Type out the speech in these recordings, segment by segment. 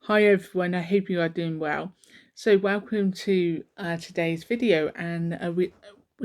Hi everyone, I hope you are doing well. So welcome to today's video, and we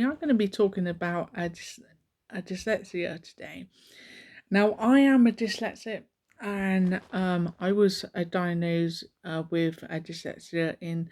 are going to be talking about dyslexia today. Now, I am a dyslexic, and I was diagnosed with dyslexia in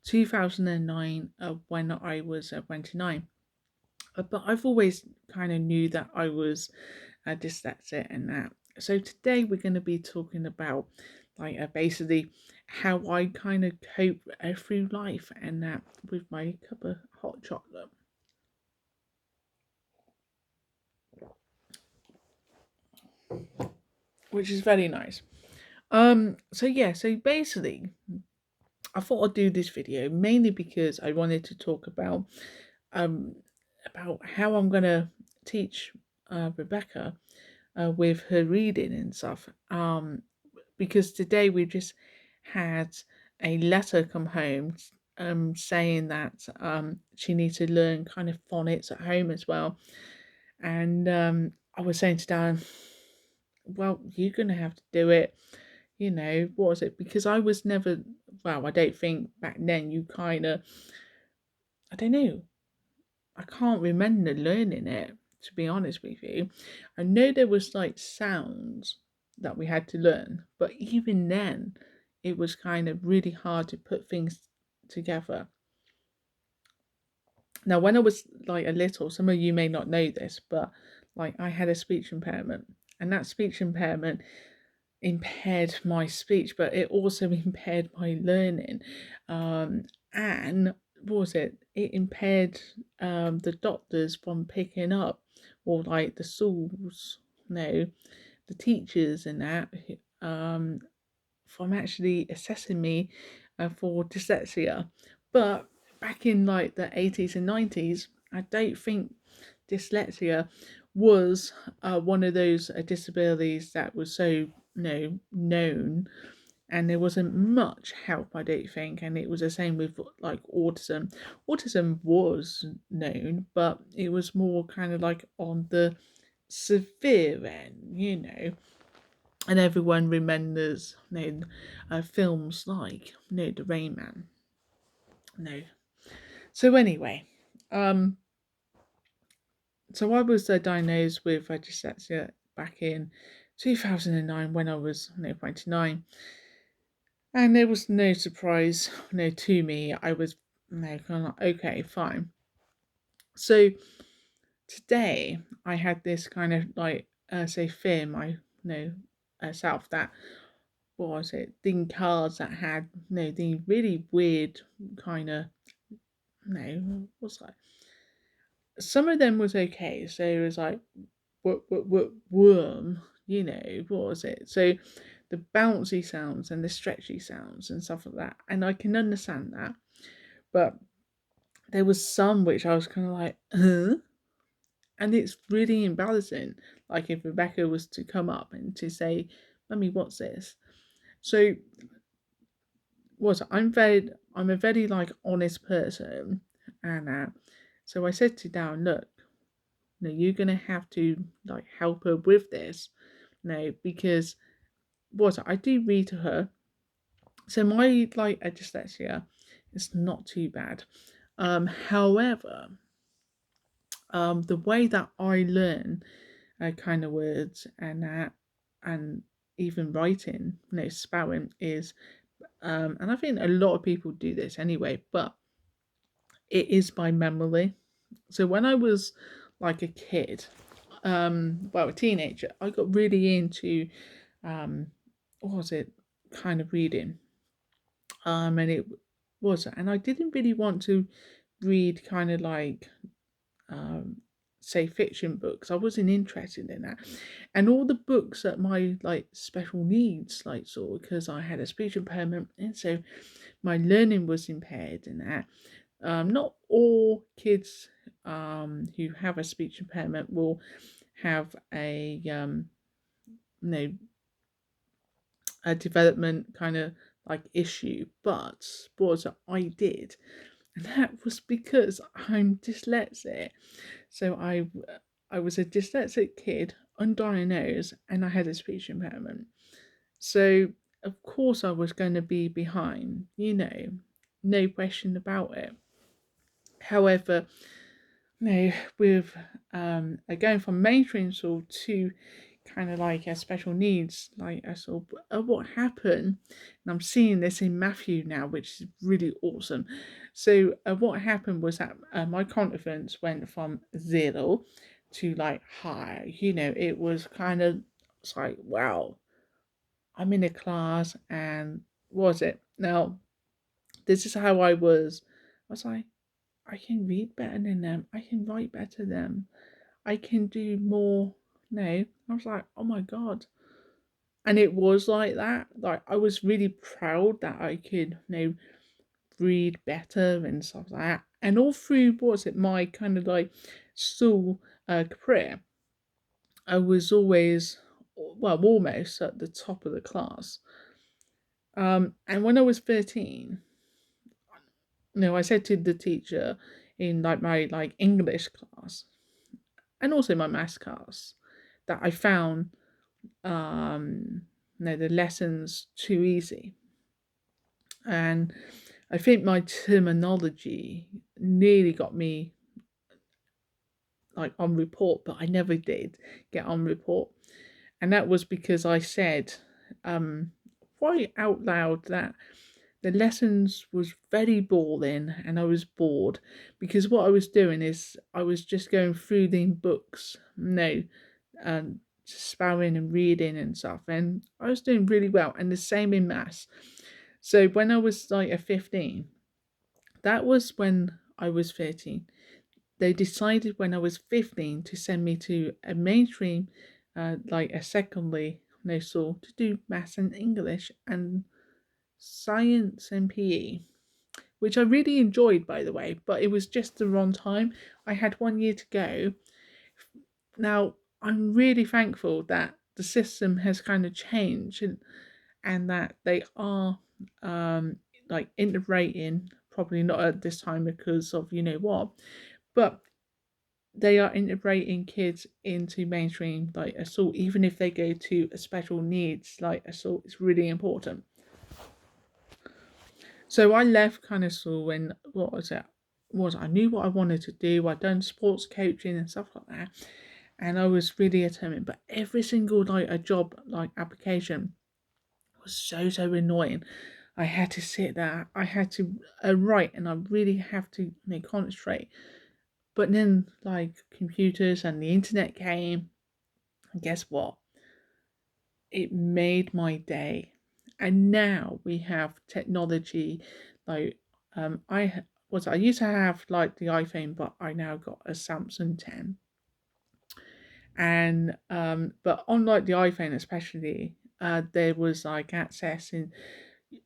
2009 when I was 29. But I've always kind of knew that I was dyslexic and that. So today we're going to be talking about basically how I kind of cope through life and that with my cup of hot chocolate, which is very nice. So basically I thought I'd do this video mainly because I wanted to talk um about how I'm gonna teach Rebecca with her reading and stuff. Because today we just had a letter come home saying that she needs to learn kind of phonics at home as well. And I was saying to Dan, well, you're going to have to do it. What was it? Because I was never, well, I don't think back then you kind of, I don't know, I can't remember learning it, to be honest with you. I know there was like sounds that we had to learn, but even then, it was kind of really hard to put things together. Now, when I was like a little, some of you may not know this, but like I had a speech impairment, and that speech impairment impaired my speech, but it also impaired my learning. And what was it? It impaired the doctors from picking up, or like the schools, no, the teachers and that, um, from actually assessing me for dyslexia. But back in like the 80s and 90s, I don't think dyslexia was one of those disabilities that was so known, and there wasn't much help, I don't think. And it was the same with like autism was known, but it was more kind of like on the severe end. And everyone remembers films like the Rain Man. No. So anyway, um so I was diagnosed with dyslexia back in 2009 when I was 29, and there was no surprise to me. I was kind of like, okay, fine. So today I had this kind of like say fear my self that, what was it, thing cards that had the really weird kind of, what's that, some of them was okay. So it was like worm, what was it? So the bouncy sounds and the stretchy sounds and stuff like that. And I can understand that. But there was some which I was kind of like, huh? And it's really embarrassing. Like if Rebecca was to come up and to say, Mummy, what's this? So I'm a very like honest person, and so I said to Darren, look, you're gonna have to like help her with this, because what I do read to her. So my like dyslexia is not too bad. However, the way that I learn kind of words and that, and even writing, spelling is, and I think a lot of people do this anyway, but it is by memory. So when I was like a kid, a teenager, I got really into what was it, kind of reading. And it was, and I didn't really want to read kind of like say fiction books. I wasn't interested in that. And all the books that my like special needs like saw, because I had a speech impairment, and so my learning was impaired and that. Not all kids who have a speech impairment will have you know a development kind of like issue, but what I did, and that was because I'm dyslexic. So I was a dyslexic kid, undiagnosed, and I had a speech impairment. So of course I was going to be behind, no question about it. However, with going from mainstream school to kind of like a special needs, like I saw what happened, and I'm seeing this in Matthew now, which is really awesome. So what happened was that my confidence went from zero to like high. It was kind of, it's like, wow, I'm in a class, and was it now? This is how I was. I was like, I can read better than them. I can write better than them. I can do more. No, I was like, oh my god. And it was like that. Like, I was really proud that I could, read better and stuff like that. And all through, was it my kind of like school career, I was always, well, almost at the top of the class. And when I was 13, I said to the teacher in like my like English class and also my maths class that I found the lessons too easy. And I think my terminology nearly got me like on report, but I never did get on report. And that was because I said quite out loud that the lessons was very boring and I was bored, because what I was doing is I was just going through the books, spouting and reading and stuff, and I was doing really well. And the same in maths. So when I was like a 15, that was when I was 13. They decided when I was 15 to send me to a mainstream, like a secondary school, to do maths and English and science and PE, which I really enjoyed, by the way, but it was just the wrong time. I had 1 year to go. Now, I'm really thankful that the system has kind of changed, and that they are like integrating, probably not at this time because of what, but they are integrating kids into mainstream like assault, even if they go to a special needs like assault. It's really important. So I left kind of school when, what was it? Was I knew what I wanted to do. I'd done sports coaching and stuff like that, and I was really determined. But every single like a job like application was so annoying. I had to sit there. I had to write, and I really have to concentrate. But then like computers and the internet came, and guess what? It made my day. And now we have technology like I used to have like the iPhone, but I now got a Samsung 10. And but on like the iPhone especially, there was like access in,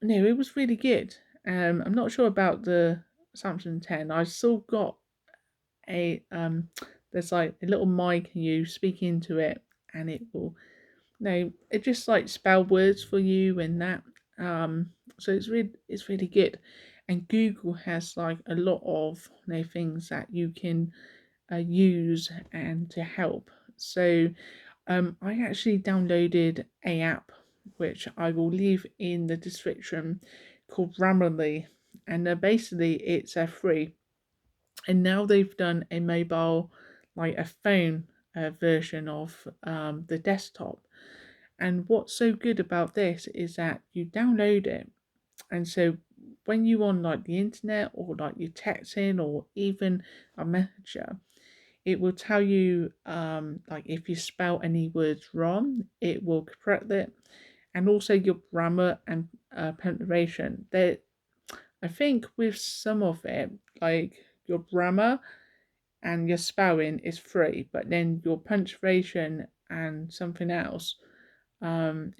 it was really good. I'm not sure about the Samsung 10. I still got a there's like a little mic and you speak into it, and it will, it just like spell words for you and that. So it's really good. And Google has like a lot of things that you can use and to help. So I actually downloaded a app which I will leave in the description, called Grammarly, and basically it's a free. And now they've done a mobile, like a phone version of the desktop. And what's so good about this is that you download it, and so when you on like the internet or like you're texting or even a messenger, it will tell you like if you spell any words wrong, it will correct it, and also your grammar and punctuation. There, I think with some of it, like your grammar and your spelling is free, but then your punctuation and something else, um,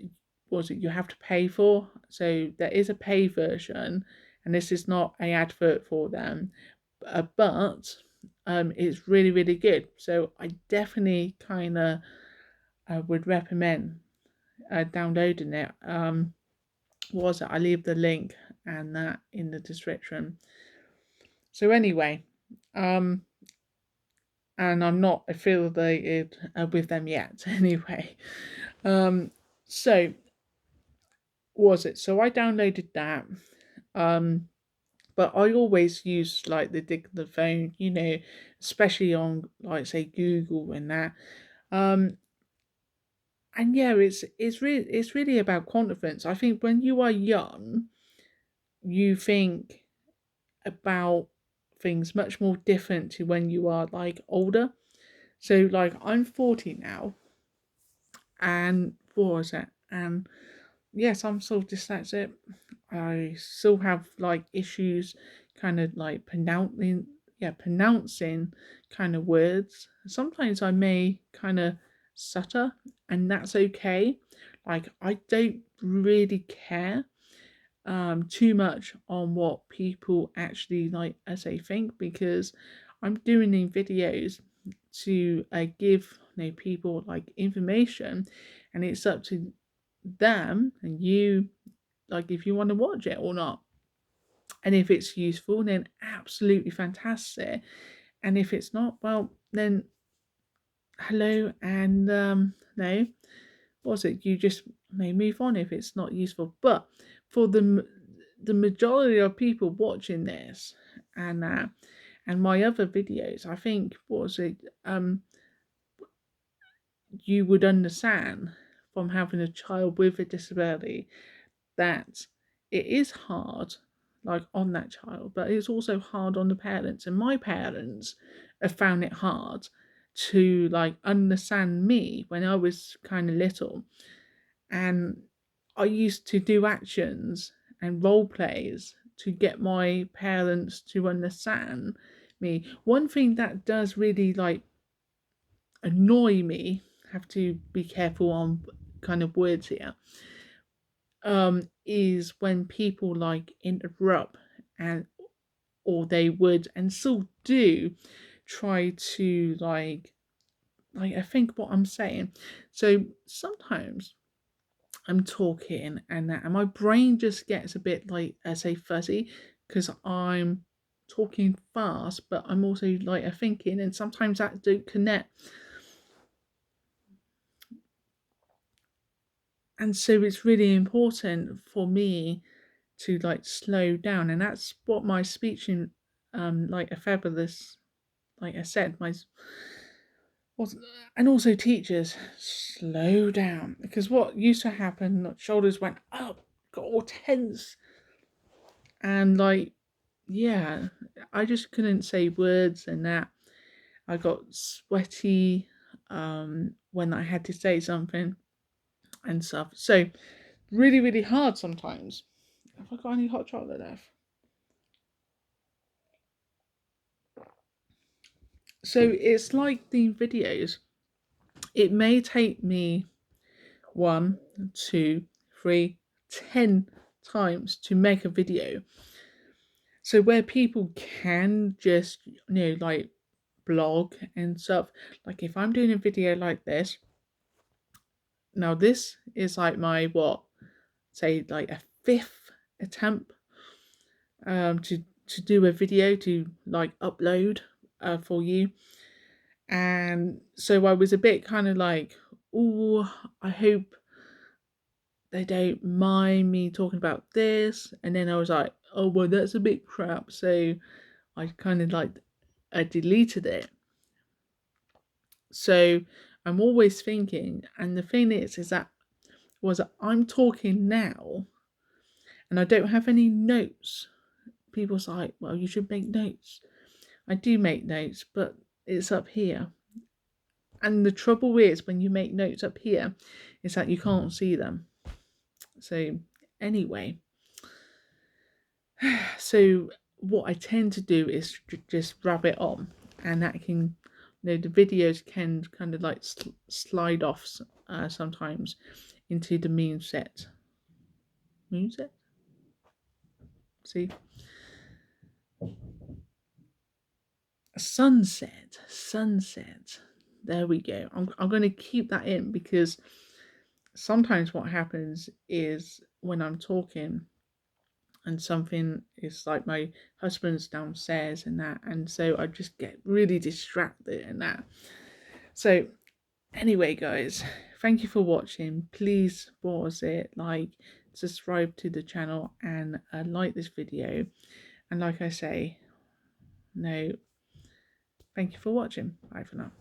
was it you have to pay for? So there is a pay version, and this is not a advert for them, but it's really good. So I definitely kind of would recommend downloading it. Was it? I leave the link and that in the description. So anyway, um, and I'm not affiliated with them yet. Anyway, so was it? So I downloaded that. Um, but I always use like the dictaphone, especially on like say Google and that. Um, and yeah, it's really about confidence. I think when you are young, you think about things much more different to when you are like older. So like I'm 40 now, and what was it? And yes, I'm still dyslexic. I still have like issues kind of like pronouncing kind of words. Sometimes I may kind of stutter, and that's okay. Like I don't really care too much on what people actually like as they think, because I'm doing these videos to give people like information, and it's up to them and you, like if you want to watch it or not. And if it's useful, then absolutely fantastic. And if it's not, well, then hello, and no, was it? You just may move on if it's not useful. But for the majority of people watching this and my other videos, I think was it you would understand from having a child with a disability that it is hard, like on that child, but it's also hard on the parents. And my parents have found it hard to like understand me when I was kind of little. And I used to do actions and role plays to get my parents to understand me. One thing that does really like annoy me, have to be careful on kind of words here, is when people like interrupt and or they would and still do try to like I think what I'm saying. So sometimes I'm talking and my brain just gets a bit like I say fuzzy because I'm talking fast, but I'm also like a thinking, and sometimes that don't connect. And so it's really important for me to like slow down, and that's what my speech in like a fabulous, like I said, my was, and also teachers slow down, because what used to happen, shoulders went up, got all tense, and like yeah, I just couldn't say words, and that I got sweaty when I had to say something and stuff. So really really hard sometimes. Have I got any hot chocolate left? So it's like the videos. It may take me 1, 2, 3, 10 times to make a video. So where people can just, like blog and stuff, like if I'm doing a video like this, now this is like my say like a fifth attempt to do a video to like upload for you. And so I was a bit kind of like, oh, I hope they don't mind me talking about this. And then I was like, oh, well, that's a bit crap. So I kind of like, I deleted it. So I'm always thinking, and the thing is that I'm talking now and I don't have any notes. People's like, well, you should make notes. I do make notes, but it's up here. And the trouble is when you make notes up here is that you can't see them. So anyway, so what I tend to do is just rub it on, and that can, the videos can kind of like slide off sometimes into the moonset. Moonset? See? Sunset. There we go. I'm going to keep that in, because sometimes what happens is when I'm talking and something is like my husband's downstairs and that, and so I just get really distracted and that. So anyway, guys, thank you for watching. Please subscribe to the channel and like this video. And like I say, no, thank you for watching. Bye for now.